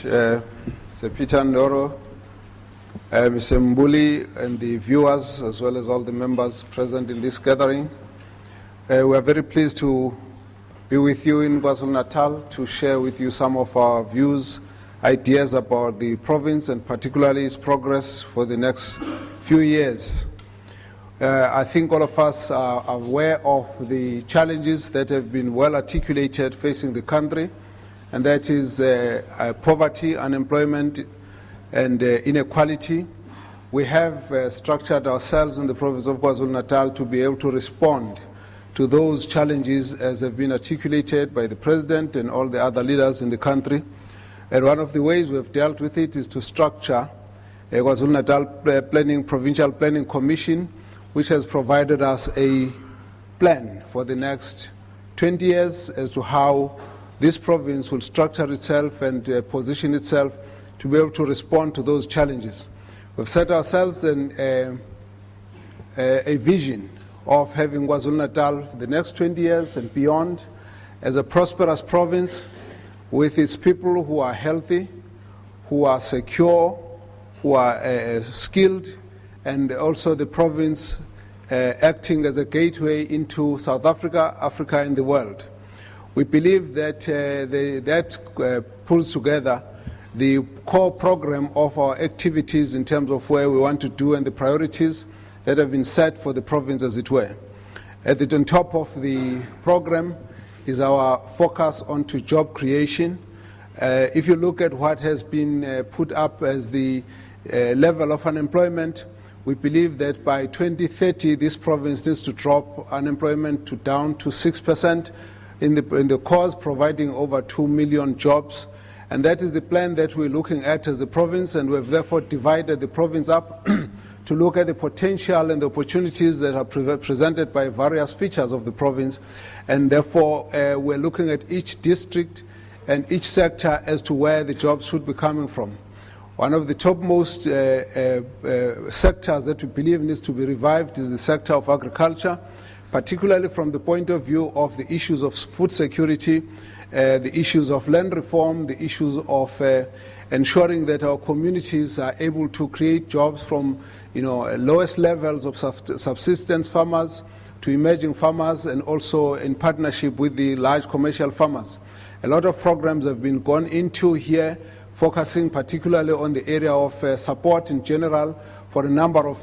Sir Peter Ndoro, Mr. Mbuli, and the viewers, as well as all the members present in this gathering. We are very pleased to be with you in KwaZulu-Natal to share with you some of our views, ideas about the province, and particularly its progress for the next few years. I think all of us are aware of the challenges that have been well articulated facing the country, and that is poverty, unemployment, and inequality. We have structured ourselves in the province of KwaZulu-Natal to be able to respond to those challenges as have been articulated by the President and all the other leaders in the country. And one of the ways we have dealt with it is to structure a KwaZulu-Natal Provincial Planning Commission, which has provided us a plan for the next 20 years as to how this province will structure itself and position itself to be able to respond to those challenges. We've set ourselves a vision of having KwaZulu-Natal the next 20 years and beyond as a prosperous province with its people who are healthy, who are secure, who are skilled, and also the province acting as a gateway into South Africa, Africa, and the world. We believe that that pulls together the core program of our activities in terms of where we want to do and the priorities that have been set for the province, as it were. On top of the program is our focus onto job creation. If you look at what has been put up as the level of unemployment, we believe that by 2030 this province needs to drop unemployment down to 6%. In the cause, providing over 2 million jobs. And that is the plan that we're looking at as a province, and we've therefore divided the province up to look at the potential and the opportunities that are presented by various features of the province. And therefore, we're looking at each district and each sector as to where the jobs should be coming from. One of the topmost sectors that we believe needs to be revived is the sector of agriculture, particularly from the point of view of the issues of food security, the issues of land reform, the issues of ensuring that our communities are able to create jobs from lowest levels of subsistence farmers to emerging farmers, and also in partnership with the large commercial farmers. A lot of programs have been gone into here, focusing particularly on the area of support in general for a number of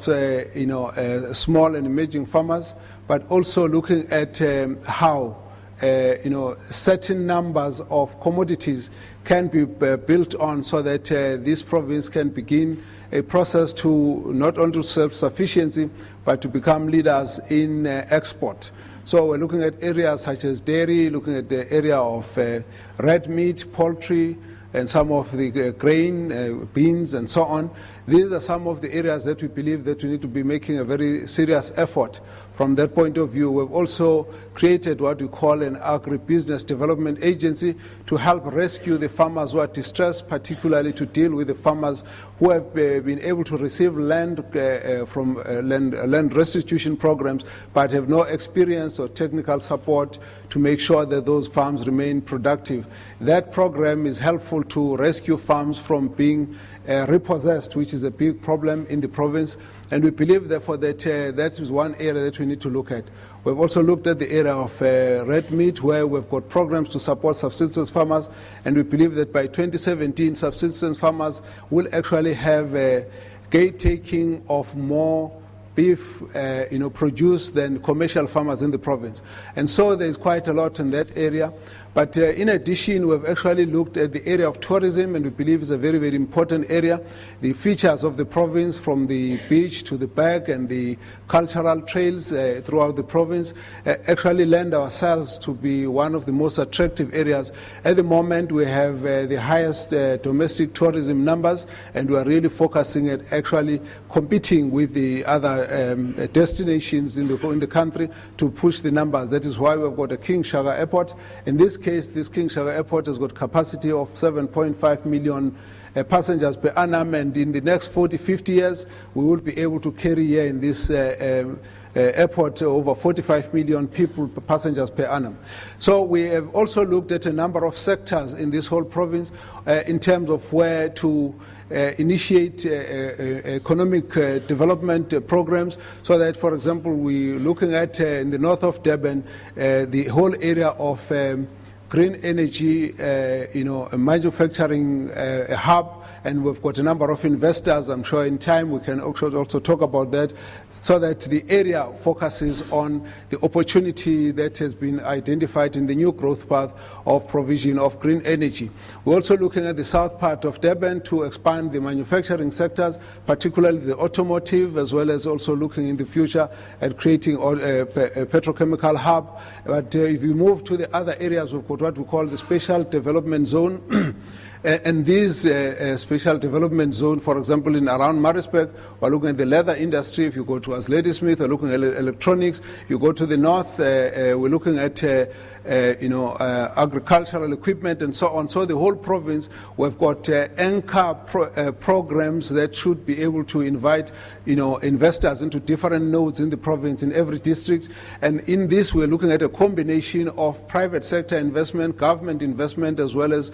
small and emerging farmers, but also looking at how certain numbers of commodities can be built on so that this province can begin a process to not only self-sufficiency but to become leaders in export. So we're looking at areas such as dairy, looking at the area of red meat, poultry, and some of the grain, beans, and so on. These are some of the areas that we believe that we need to be making a very serious effort. From that point of view, we've also created what we call an agribusiness development agency to help rescue the farmers who are distressed, particularly to deal with the farmers who have been able to receive land from land restitution programs, but have no experience or technical support to make sure that those farms remain productive. That program is helpful to rescue farms from being repossessed, which is a big problem in the province. And we believe, therefore, that that is one area that we need to look at. We've also looked at the area of red meat, where we've got programs to support subsistence farmers, and we believe that by 2017, subsistence farmers will actually have a gate-taking of more beef produced than commercial farmers in the province. And so there's quite a lot in that area. But in addition, we've actually looked at the area of tourism, and we believe it's a very, very important area. The features of the province, from the beach to the back and the cultural trails throughout the province, actually lend ourselves to be one of the most attractive areas. At the moment, we have the highest domestic tourism numbers, and we are really focusing at actually competing with the other destinations in the country to push the numbers. That is why we've got a King Shaka Airport. In this case, this King Shaka Airport has got capacity of 7.5 million passengers per annum, and in the next 40, 50 years, we will be able to carry here in this airport over 45 million passengers per annum. So we have also looked at a number of sectors in this whole province in terms of where to initiate economic development programs, so that, for example, we're looking at in the north of Durban, the whole area of green energy, a manufacturing hub, and we've got a number of investors. I'm sure in time we can also talk about that, so that the area focuses on the opportunity that has been identified in the new growth path of provision of green energy. We're also looking at the south part of Durban to expand the manufacturing sectors, particularly the automotive, as well as also looking in the future at creating a petrochemical hub. But if you move to the other areas, we've got what we call the special development zone. And these special development zone, for example, in around Maritzburg, we're looking at the leather industry. If you go to Ladysmith, we're looking at electronics. You go to the north, we're looking at agricultural equipment and so on. So the whole province, we've got anchor programs that should be able to invite investors into different nodes in the province, in every district. And in this, we're looking at a combination of private sector investment, government investment, as well as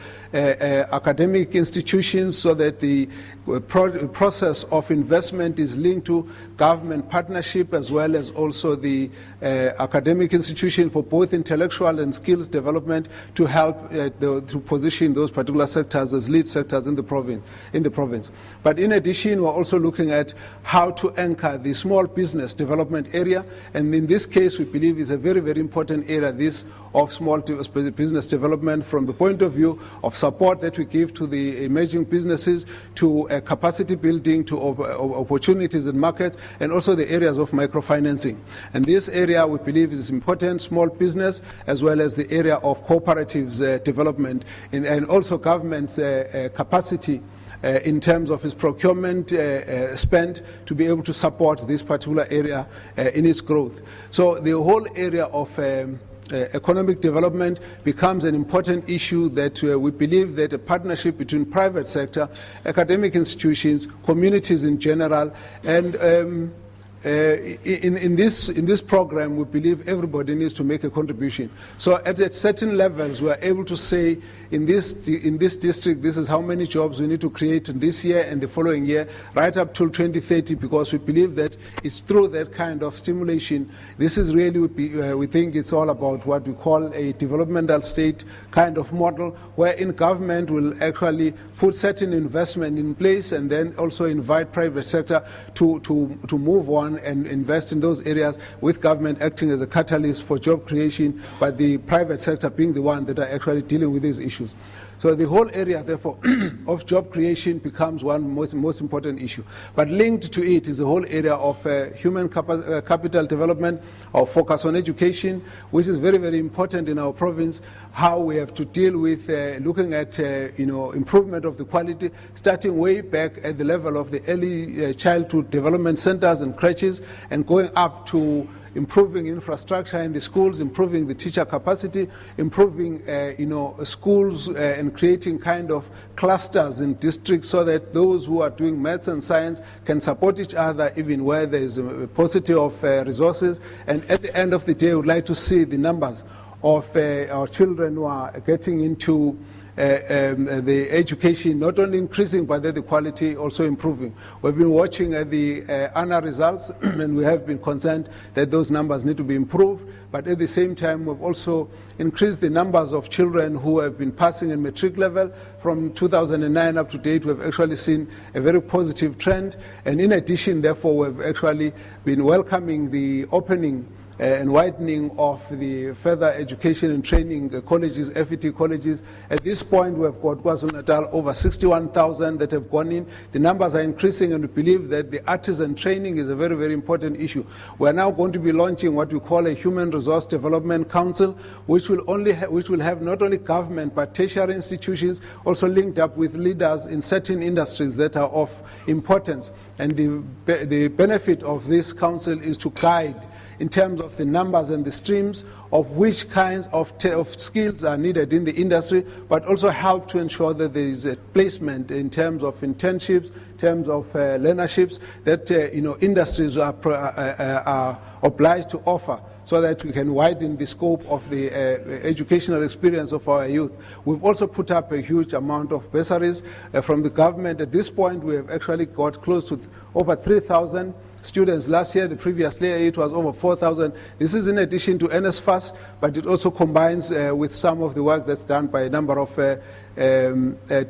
academic institutions, so that the process of investment is linked to government partnership, as well as also the academic institution for both intellectual and skills development, to help to position those particular sectors as lead sectors in the province. But in addition, we're also looking at how to anchor the small business development area, and in this case, we believe it's a very, very important area, this of small business development, from the point of view of support that we give to the emerging businesses, to capacity building, to opportunities in markets, and also the areas of microfinancing. And this area we believe is important, small business, as well as the area of cooperatives development, and also government's capacity in terms of its procurement spend to be able to support this particular area in its growth. So the whole area of economic development becomes an important issue that we believe that a partnership between private sector, academic institutions, communities in general, and in this program, we believe everybody needs to make a contribution. So at certain levels, we are able to say, in this district, this is how many jobs we need to create in this year and the following year, right up till 2030, because we believe that it's through that kind of stimulation. This is really, we think it's all about what we call a developmental state kind of model, wherein government will actually put certain investment in place and then also invite private sector to move on and invest in those areas, with government acting as a catalyst for job creation, but the private sector being the one that are actually dealing with these issues. So the whole area, therefore, of job creation becomes one most important issue. But linked to it is the whole area of human capital development, or focus on education, which is very, very important in our province, how we have to deal with looking at improvement of the quality, starting way back at the level of the early childhood development centers and crèches, and going up to improving infrastructure in the schools, improving the teacher capacity, improving schools and creating kind of clusters in districts, so that those who are doing maths and science can support each other even where there is a paucity of resources. And at the end of the day, we would like to see the numbers of our children who are getting into the education not only increasing, but the quality also improving. We've been watching the ANA results, and we have been concerned that those numbers need to be improved. But at the same time, we've also increased the numbers of children who have been passing in matric level. From 2009 up to date, we've actually seen a very positive trend. And in addition, therefore, we've actually been welcoming the opening and widening of the further education and training colleges, FET colleges. At this point, we have got KwaZulu-Natal over 61,000 that have gone in. The numbers are increasing, and we believe that the artisan training is a very, very important issue. We are now going to be launching what we call a Human Resource Development Council, which will have not only government but tertiary institutions also linked up with leaders in certain industries that are of importance. And the benefit of this council is to guide in terms of the numbers and the streams of which kinds of skills are needed in the industry, but also help to ensure that there is a placement in terms of internships, in terms of learnerships that industries are obliged to offer, so that we can widen the scope of the educational experience of our youth. We've also put up a huge amount of bursaries from the government. At this point, we have actually got close to over 3,000 students last year. The previous year, it was over 4,000. This is in addition to NSFAS, but it also combines with some of the work that's done by a number of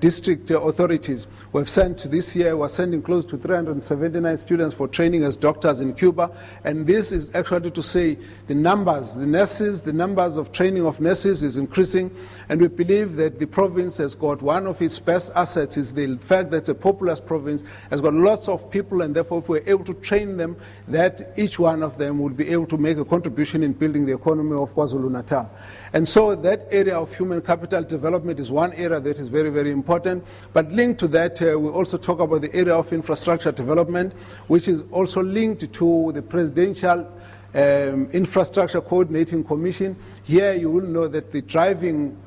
district authorities. We've sent this year, we're sending close to 379 students for training as doctors in Cuba, and this is actually to say the numbers, the nurses, the numbers of training of nurses is increasing, and we believe that the province has got one of its best assets is the fact that it's a populous province, has got lots of people, and therefore if we're able to train them, that each one of them will be able to make a contribution in building the economy of KwaZulu-Natal. And so that area of human capital development is one area that is very, very important. But linked to that, we also talk about the area of infrastructure development, which is also linked to the Presidential Infrastructure Coordinating Commission. Here you will know that the driving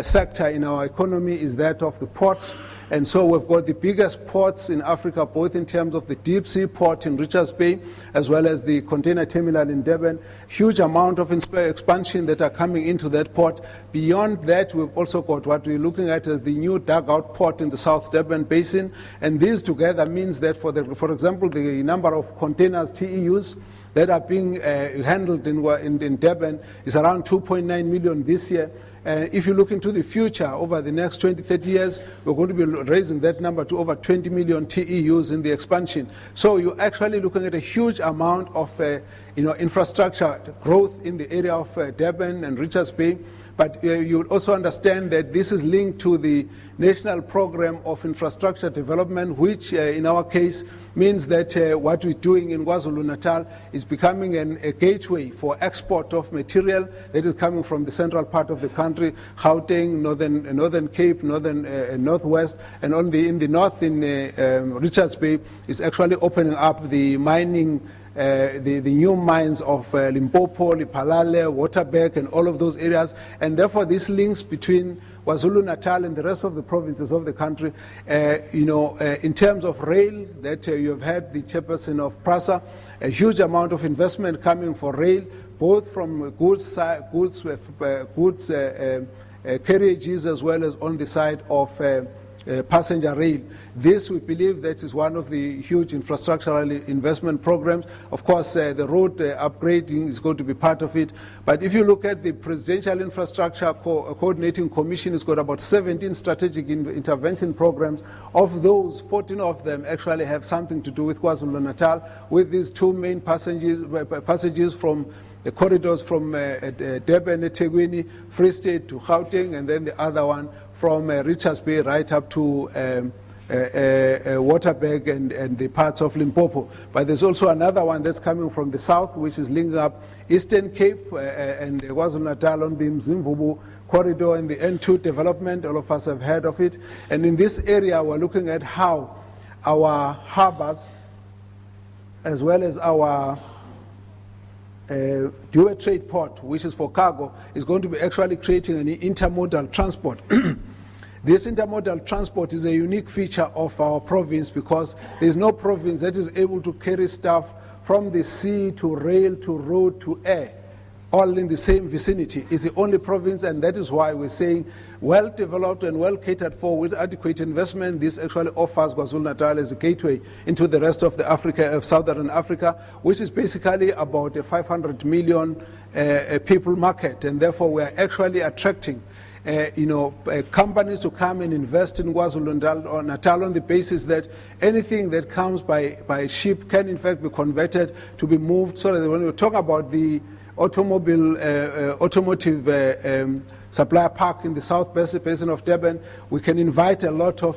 sector in our economy is that of the ports. And so we've got the biggest ports in Africa, both in terms of the deep sea port in Richards Bay, as well as the container terminal in Durban. Huge amount of expansion that are coming into that port. Beyond that, we've also got what we're looking at as the new dugout port in the South Durban Basin. And these together means that, for example, the number of containers, TEUs, that are being handled in Durban is around 2.9 million this year. If you look into the future, over the next 20, 30 years, we're going to be raising that number to over 20 million TEUs in the expansion. So you're actually looking at a huge amount of infrastructure growth in the area of Durban and Richards Bay. But you would also understand that this is linked to the National Program of Infrastructure Development, which in our case means that what we're doing in KwaZulu-Natal is becoming a gateway for export of material that is coming from the central part of the country, Gauteng, Northern Cape, Northwest, and in the north in Richards Bay is actually opening up the mining the new mines of Limpopo, Lephalale, Waterberg, and all of those areas. And therefore, this links between KwaZulu-Natal and the rest of the provinces of the country, in terms of rail, that you have had the chairperson of PRASA, a huge amount of investment coming for rail, both from goods carriages as well as on the side of passenger rail. This, we believe, that is one of the huge infrastructural investment programs. Of course, the road upgrading is going to be part of it. But if you look at the Presidential Infrastructure Coordinating Commission, it's got about 17 strategic intervention programs. Of those, 14 of them actually have something to do with KwaZulu-Natal, with these two main passages from the corridors from Durban, eThekwini, Free State to Gauteng, and then the other one from Richards Bay right up to Waterberg and the parts of Limpopo. But there's also another one that's coming from the south, which is linking up Eastern Cape and KwaZulu-Natal on the Mzimvubu corridor and the N2 development. All of us have heard of it. And in this area, we're looking at how our harbors, as well as our dual trade port, which is for cargo, is going to be actually creating an intermodal transport. This intermodal transport is a unique feature of our province because there is no province that is able to carry stuff from the sea to rail to road to air, all in the same vicinity. It's the only province, and that is why we're saying well developed and well catered for with adequate investment. This actually offers KwaZulu-Natal as a gateway into the rest of the Southern Africa, which is basically about a 500 million people market, and therefore we are actually attracting companies to come and invest in KwaZulu-Natal on the basis that anything that comes by ship can in fact be converted to be moved, so that when we talk about the automotive supplier park in the South Basin of Durban, we can invite a lot of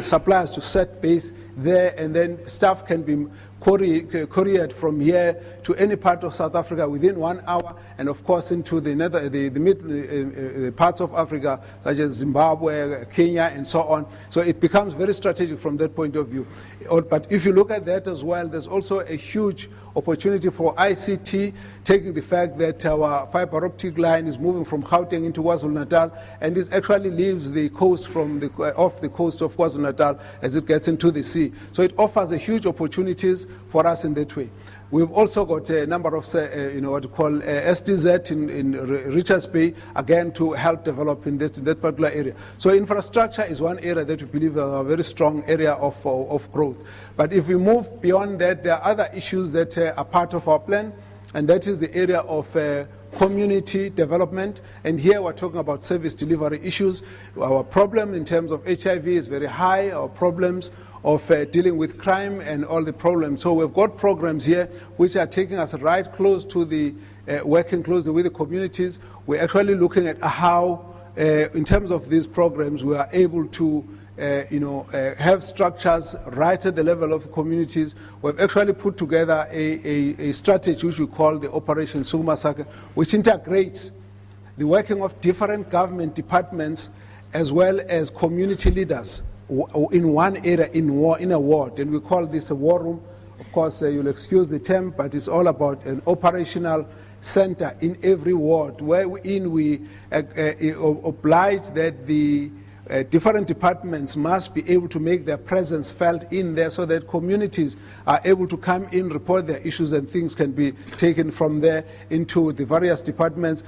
suppliers to set base there, and then stuff can be couriered from here to any part of South Africa within 1 hour, and of course into the mid parts of Africa, such as Zimbabwe, Kenya, and so on. So it becomes very strategic from that point of view. But if you look at that as well, there's also a huge opportunity for ICT, taking the fact that our fiber optic line is moving from Gauteng into KwaZulu-Natal, and it actually leaves the coast off the coast of KwaZulu-Natal as it gets into the sea. So it offers a huge opportunities for us in that way. We've also got a number of, what you call SDZ in Richards Bay, again, to help develop in that particular area. So infrastructure is one area that we believe is a very strong area of growth. But if we move beyond that, there are other issues that are part of our plan, and that is the area of community development. And here we're talking about service delivery issues. Our problem in terms of HIV is very high. Our problems of dealing with crime and all the problems. So we've got programs here which are taking us right close to the, working closely with the communities. We're actually looking at how, in terms of these programs, we are able to have structures right at the level of communities. We've actually put together a strategy which we call the Operation Sukumasaka, which integrates the working of different government departments as well as community leaders in one area, in a ward, and we call this a war room. Of course, you'll excuse the term, but it's all about an operational center in every ward, wherein we oblige that the different departments must be able to make their presence felt in there, so that communities are able to come in, report their issues, and things can be taken from there into the various departments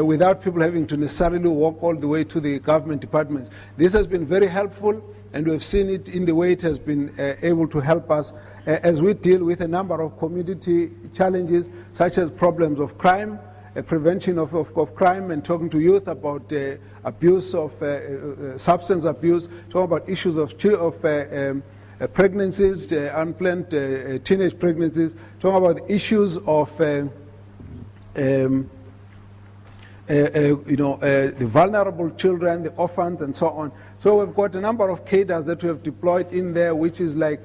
without people having to necessarily walk all the way to the government departments. This has been very helpful, and we've seen it in the way it has been able to help us as we deal with a number of community challenges, such as problems of crime, prevention of crime, and talking to youth about abuse of substance abuse, talking about issues of pregnancies, unplanned teenage pregnancies, talking about issues of the vulnerable children, the orphans, and so on. So we've got a number of cadres that we have deployed in there, which is like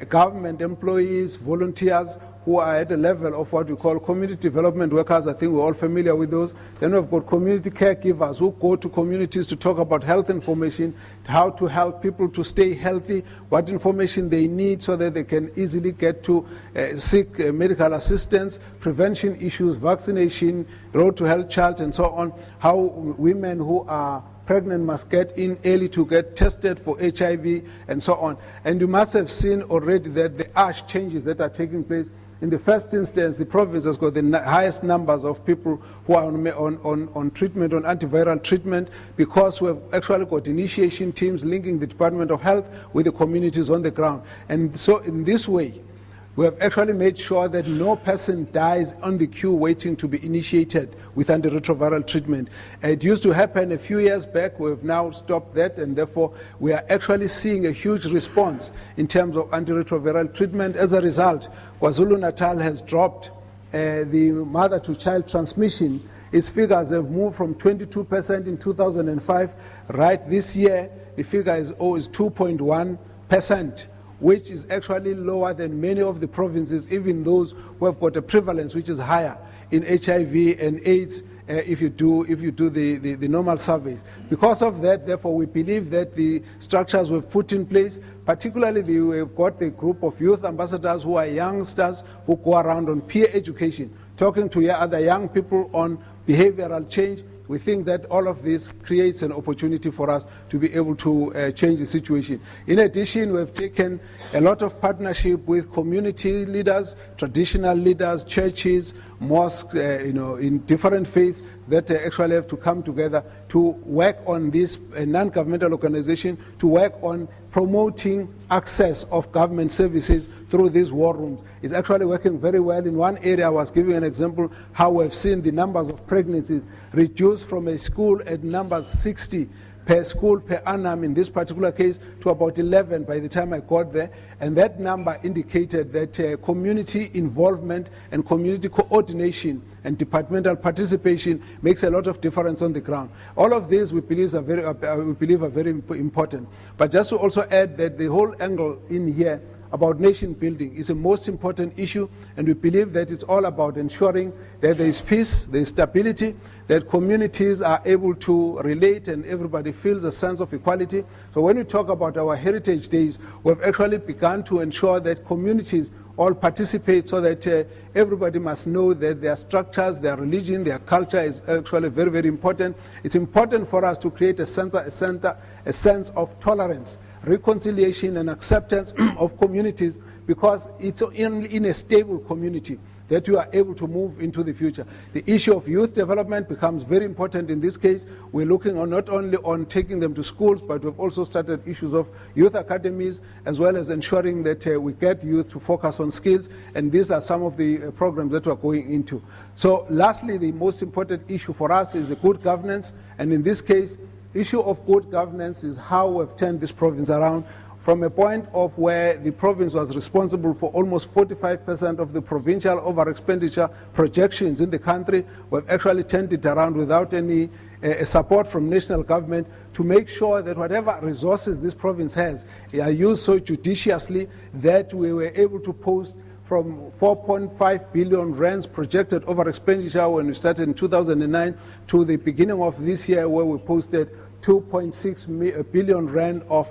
government employees, volunteers, who are at the level of what we call community development workers. I think we're all familiar with those. Then we've got community caregivers who go to communities to talk about health information, how to help people to stay healthy, what information they need so that they can easily get to seek medical assistance, prevention issues, vaccination, road to health chart, and so on, how women who are pregnant must get in early to get tested for HIV, and so on. And you must have seen already that the ASH changes that are taking place. In the first instance, the province has got the highest numbers of people who are on treatment, on antiviral treatment, because we've actually got initiation teams linking the Department of Health with the communities on the ground. And so in this way, we have actually made sure that no person dies on the queue waiting to be initiated with antiretroviral treatment. It used to happen a few years back. We have now stopped that, and therefore we are actually seeing a huge response in terms of antiretroviral treatment. As a result, KwaZulu-Natal has dropped the mother-to-child transmission. Its figures have moved from 22% in 2005. Right this year, the figure is 2.1%. which is actually lower than many of the provinces, even those who have got a prevalence which is higher in HIV and AIDS if you do the normal surveys. Because of that, therefore, we believe that the structures we've put in place, particularly we've got the group of youth ambassadors who are youngsters who go around on peer education, talking to other young people on behavioral change. We think that all of this creates an opportunity for us to be able to change the situation. In addition, we've taken a lot of partnership with community leaders, traditional leaders, churches, mosques, in different faiths that actually have to come together to work on this non-governmental organization, to work on promoting access of government services through these war rooms. It's actually working very well. In one area, I was giving an example how we've seen the numbers of pregnancies reduced from a school at numbers 60 per school per annum in this particular case to about 11 by the time I got there. And that number indicated that community involvement and community coordination and departmental participation makes a lot of difference on the ground. All of these we believe are very important. But just to also add that the whole angle in here about nation building. It's the most important issue, and we believe that it's all about ensuring that there is peace, there is stability, that communities are able to relate and everybody feels a sense of equality. So when we talk about our heritage days, we've actually begun to ensure that communities all participate so that everybody must know that their structures, their religion, their culture is actually very, very important. It's important for us to create a sense of tolerance, reconciliation and acceptance of communities, because it's in a stable community that you are able to move into the future. The issue of youth development becomes very important in this case. We're looking on not only on taking them to schools, but we've also started issues of youth academies, as well as ensuring that we get youth to focus on skills, and these are some of the programs that we're going into. So lastly, the most important issue for us is the good governance, and in this case, issue of good governance is how we've turned this province around from a point of where the province was responsible for almost 45% of the provincial over-expenditure projections in the country. We've actually turned it around without any support from national government to make sure that whatever resources this province has are used so judiciously that we were able to post from 4.5 billion rands projected over expenditure when we started in 2009 to the beginning of this year, where we posted 2.6 billion rand of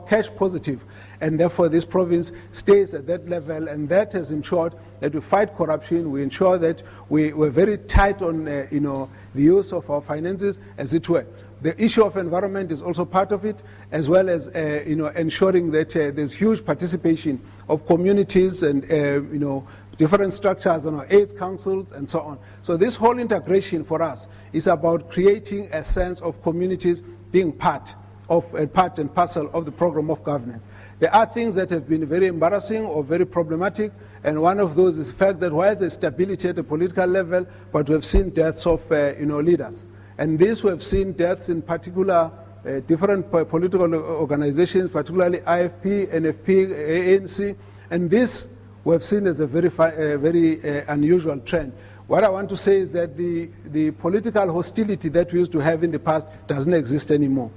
cash positive, and therefore this province stays at that level, and that has ensured that we fight corruption. We ensure that we're very tight on the use of our finances, as it were. The issue of environment is also part of it, as well as ensuring that there's huge participation of communities and different structures on our AIDS councils and so on. So this whole integration for us is about creating a sense of communities being part and parcel of the program of governance. There are things that have been very embarrassing or very problematic, and one of those is the fact that while there's stability at the political level, but we've seen deaths of leaders. And this we've seen deaths in particular different political organizations, particularly IFP, NFP, ANC, and this we've seen as a very unusual trend. What I want to say is that the political hostility that we used to have in the past doesn't exist anymore.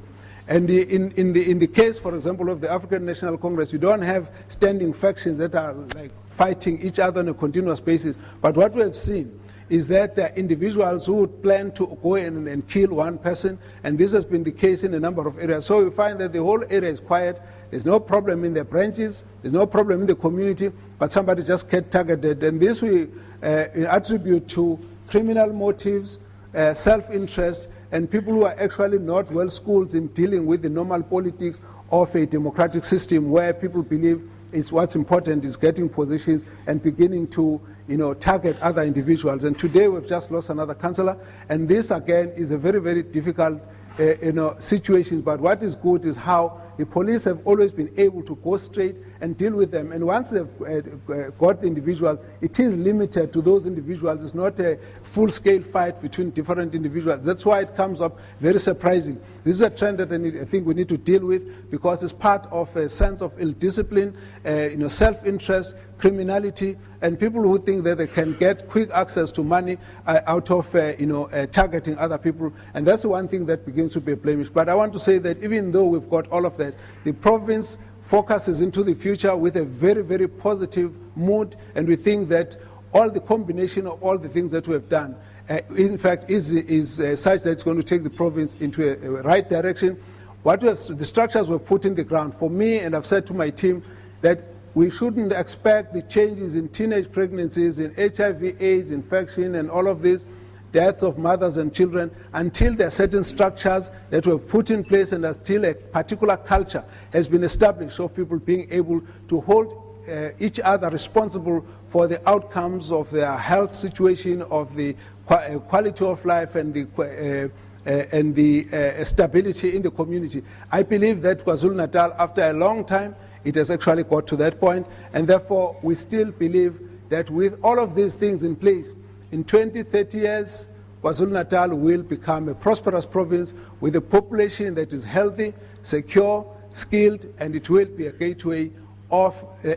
And in the case, for example, of the African National Congress, you don't have standing factions that are like fighting each other on a continuous basis. But what we have seen is that there are individuals who would plan to go in and kill one person, and this has been the case in a number of areas. So we find that the whole area is quiet. There's no problem in the branches, there's no problem in the community, but somebody just gets targeted. And this we attribute to criminal motives, self-interest, and people who are actually not well schooled in dealing with the normal politics of a democratic system, where people believe what's important is getting positions and beginning to target other individuals. And today we've just lost another councillor, and this again is a very, very difficult situation. But what is good is how the police have always been able to go straight and deal with them. And once they've got the individuals, it is limited to those individuals. It's not a full-scale fight between different individuals. That's why it comes up very surprising. This is a trend that I think we need to deal with, because it's part of a sense of ill-discipline, self-interest, criminality, and people who think that they can get quick access to money out of targeting other people. And that's the one thing that begins to be a blemish. But I want to say that even though we've got all of that, the province focuses into the future with a very, very positive mood, and we think that all the combination of all the things that we have done in fact is such that it's going to take the province into a right direction. The structures we've put in the ground, for me, and I've said to my team, that we shouldn't expect the changes in teenage pregnancies, in HIV, AIDS, infection, and all of this, death of mothers and children, until there are certain structures that we have put in place and until a particular culture has been established of people being able to hold each other responsible for the outcomes of their health situation, of the quality of life, and the stability in the community. I believe that KwaZulu-Natal, after a long time, it has actually got to that point, and therefore we still believe that with all of these things in place, in 20, 30 years, KwaZulu-Natal will become a prosperous province with a population that is healthy, secure, skilled, and it will be a gateway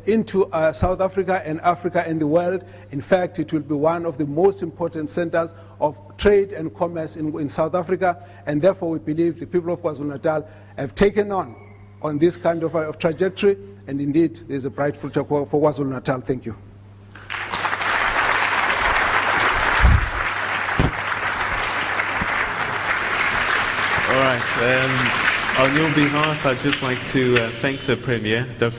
into South Africa and the world. In fact, it will be one of the most important centers of trade and commerce in South Africa, and therefore we believe the people of KwaZulu-Natal have taken on this kind of trajectory, and indeed there's a bright future for KwaZulu-Natal. Thank you. All right. On your behalf, I'd just like to thank the Premier, Dr.